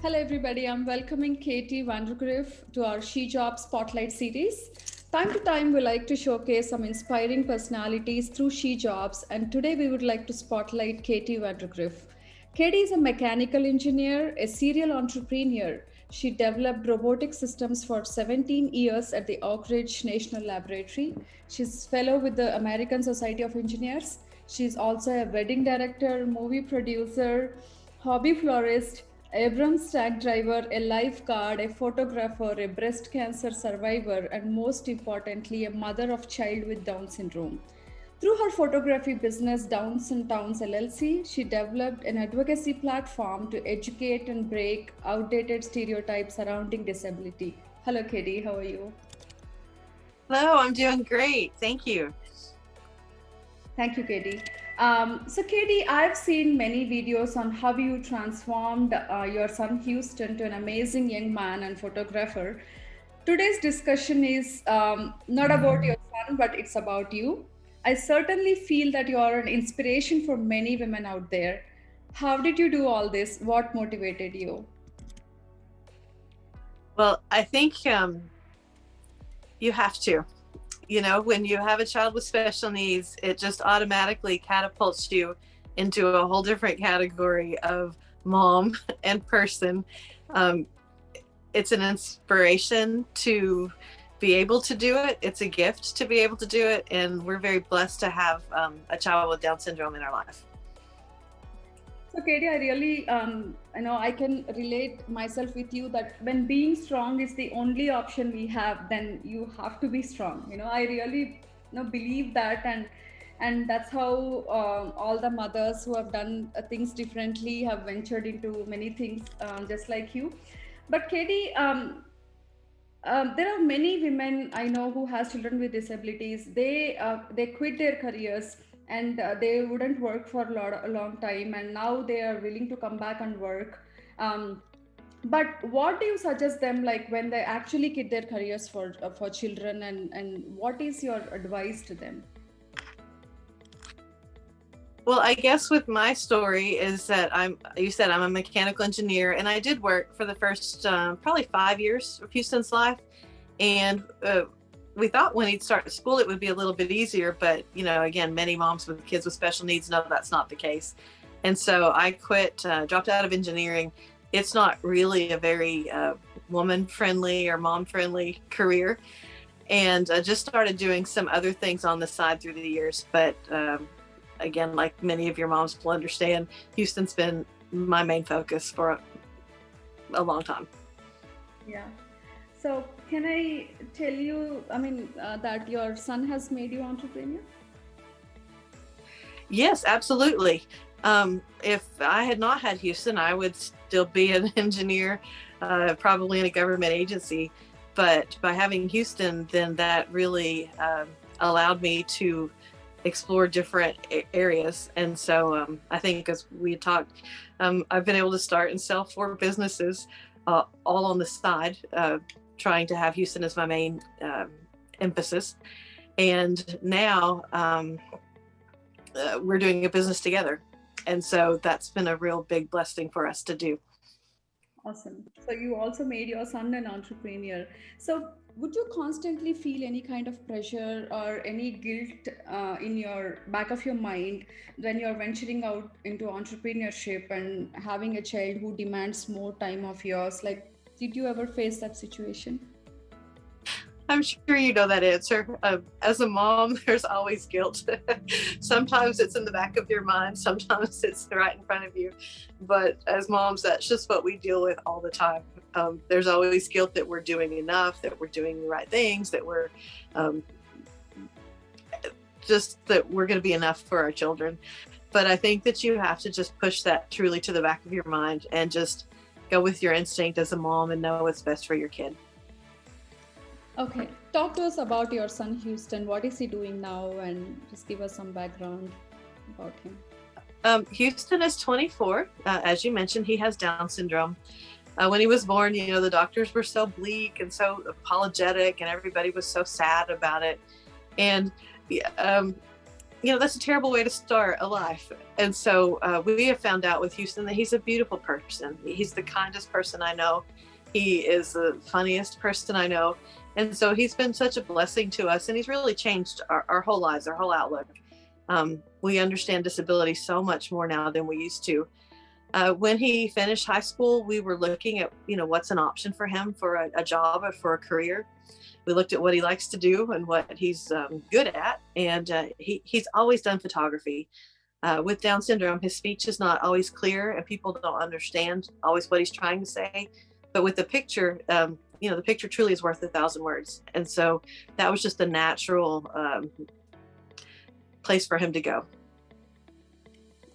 Hello, everybody. I'm welcoming Katie Vandergriff to our SheJobs Spotlight series. Time to time, we like to showcase some inspiring personalities through SheJobs, and today we would like to spotlight Katie Vandergriff. Katie is a mechanical engineer, a serial entrepreneur. She developed robotic systems for 17 years at the Oak Ridge National Laboratory. She's fellow with the American Society of Engineers. She's also a wedding director, movie producer, hobby florist, Abrams truck driver, a lifeguard, a photographer, a breast cancer survivor, and most importantly, a mother of child with Down syndrome. Through her photography business, Downs and Towns LLC, she developed an advocacy platform to educate and break outdated stereotypes surrounding disability. Hello, Katie. How are you? Hello, I'm doing great. Thank you. Thank you, Katie. So Katie, I've seen many videos on how you transformed your son Houston to an amazing young man and photographer. Today's discussion is not about your son, but it's about you. I certainly feel that you are an inspiration for many women out there. How did you do all this? What motivated you? Well, I think you have to. You know, when you have a child with special needs, it just automatically catapults you into a whole different category of mom and person. It's an inspiration to be able to do it. It's a gift to be able to do it. And we're very blessed to have a child with Down syndrome in our life. So Katie, I really, I can relate myself with you that when being strong is the only option we have, then you have to be strong. I really, believe that, and that's how all the mothers who have done things differently have ventured into many things, just like you. But Katie, there are many women I know who has children with disabilities. They quit their careers and they wouldn't work for a long time, and now they are willing to come back and work. But what do you suggest them, like when they actually quit their careers for children, and what is your advice to them? Well, I guess with my story is that I'm a mechanical engineer, and I did work for the first probably 5 years of Houston's life. And we thought when he'd start school, it would be a little bit easier. But, again, many moms with kids with special needs know that's not the case. And so I quit, dropped out of engineering. It's not really a very woman-friendly or mom-friendly career. And just started doing some other things on the side through the years. But again, like many of your moms will understand, Houston's been my main focus for a long time. Yeah. So can I tell you, that your son has made you entrepreneur? Yes, absolutely. If I had not had Houston, I would still be an engineer, probably in a government agency. But by having Houston, then that really allowed me to explore different areas. And so I think, as we talked, I've been able to start and sell 4 businesses, all on the side, trying to have Houston as my main emphasis. And now we're doing a business together. And so that's been a real big blessing for us to do. Awesome. So you also made your son an entrepreneur. So would you constantly feel any kind of pressure or any guilt in your back of your mind when you're venturing out into entrepreneurship and having a child who demands more time of yours? Like, did you ever face that situation? I'm sure you know that answer. As a mom, there's always guilt. Sometimes it's in the back of your mind, sometimes it's right in front of you. But as moms, that's just what we deal with all the time. There's always guilt that we're doing enough, that we're doing the right things, that we're that we're going to be enough for our children. But I think that you have to just push that truly to the back of your mind and just go with your instinct as a mom and know what's best for your kid. Okay, talk to us about your son Houston. What is he doing now? And just give us some background about him. Houston is 24. As you mentioned, he has Down syndrome. When he was born, the doctors were so bleak and so apologetic, and everybody was so sad about it. And that's a terrible way to start a life. And so we have found out with Houston that he's a beautiful person. He's the kindest person I know. He is the funniest person I know. And so he's been such a blessing to us, and he's really changed our whole lives, our whole outlook. We understand disability so much more now than we used to. When he finished high school, we were looking at, what's an option for him for a job or for a career. We looked at what he likes to do and what he's good at. And he's always done photography. With Down syndrome, his speech is not always clear and people don't understand always what he's trying to say. But with the picture, the picture truly is worth 1,000 words. And so that was just a natural place for him to go.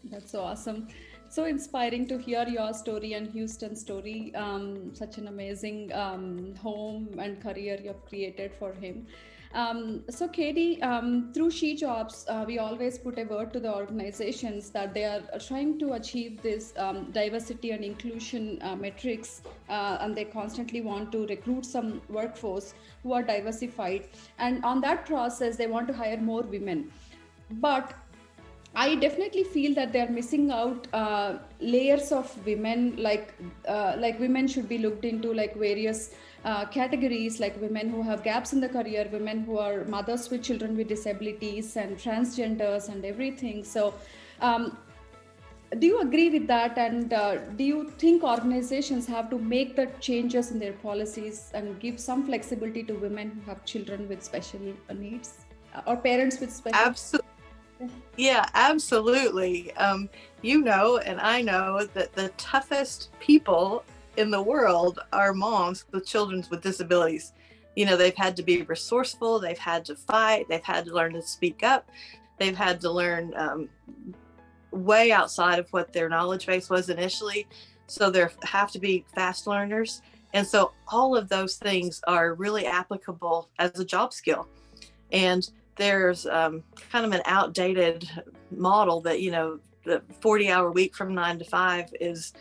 That's so awesome. So inspiring to hear your story and Houston's story. Such an amazing home and career you've created for him. So Katie, through SheJobs, we always put a word to the organizations that they are trying to achieve this diversity and inclusion metrics, and they constantly want to recruit some workforce who are diversified. And on that process, they want to hire more women. But I definitely feel that they're missing out layers of women, like women should be looked into like various categories, like women who have gaps in the career, women who are mothers with children with disabilities, and transgenders and everything. So do you agree with that? And do you think organizations have to make the changes in their policies and give some flexibility to women who have children with special needs or parents with special Absolutely. Yeah, absolutely. And I know that the toughest people in the world are moms with children with disabilities. They've had to be resourceful, they've had to fight, they've had to learn to speak up, they've had to learn way outside of what their knowledge base was initially. So they have to be fast learners. And so all of those things are really applicable as a job skill. And there's kind of an outdated model that, the 40-hour week from 9 to 5 is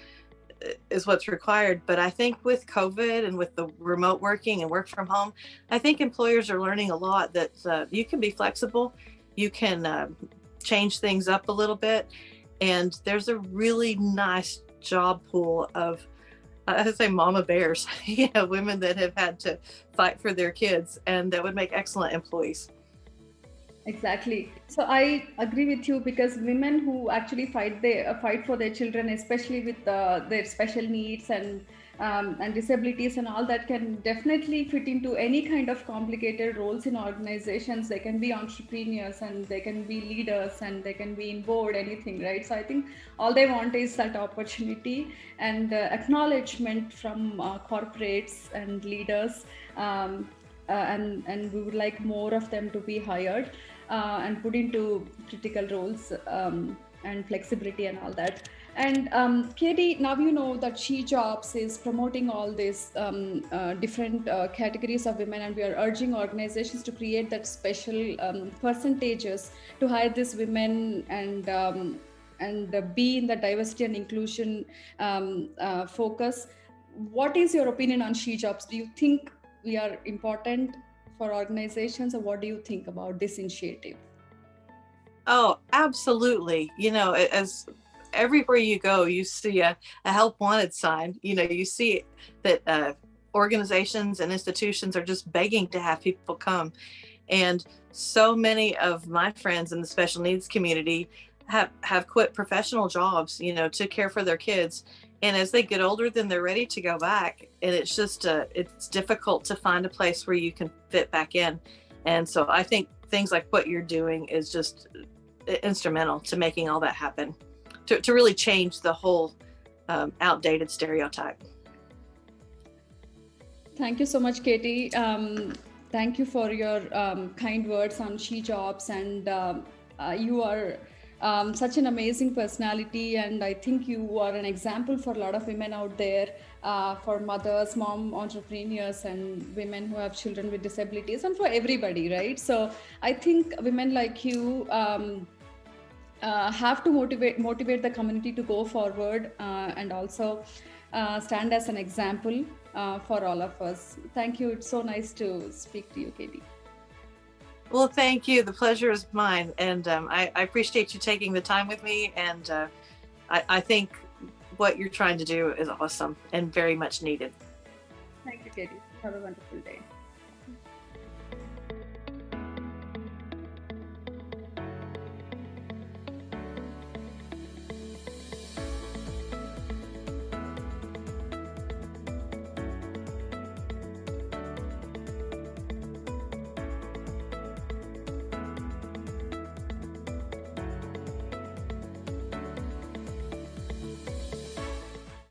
what's required. But I think with COVID and with the remote working and work from home, I think employers are learning a lot that you can be flexible, you can change things up a little bit. And there's a really nice job pool of, I say mama bears, women that have had to fight for their kids and that would make excellent employees. Exactly. So I agree with you, because women who actually fight for their children, especially with their special needs and disabilities and all that, can definitely fit into any kind of complicated roles in organizations. They can be entrepreneurs and they can be leaders and they can be in board, anything, right? So I think all they want is that opportunity and acknowledgement from corporates and leaders. And we would like more of them to be hired and put into critical roles and flexibility and all that. And Katie, now you know that SheJobs is promoting all these different categories of women, and we are urging organizations to create that special percentages to hire these women and be in the diversity and inclusion focus. What is your opinion on SheJobs? Do you think we are important for organizations, or what do you think about this initiative? Oh, absolutely. As everywhere you go, you see a help wanted sign. You see that organizations and institutions are just begging to have people come. And so many of my friends in the special needs community have quit professional jobs, to care for their kids. And as they get older, then they're ready to go back. And it's just, it's difficult to find a place where you can fit back in. And so I think things like what you're doing is just instrumental to making all that happen, to really change the whole outdated stereotype. Thank you so much, Katie. Thank you for your kind words on SheJobs. And you are such an amazing personality, and I think you are an example for a lot of women out there, for mothers, mom entrepreneurs, and women who have children with disabilities, and for everybody, right? So I think women like you have to motivate the community to go forward and also stand as an example for all of us. Thank you. It's so nice to speak to you, Katie. Well, thank you. The pleasure is mine. And I appreciate you taking the time with me. And I think what you're trying to do is awesome and very much needed. Thank you, Katie. Have a wonderful day.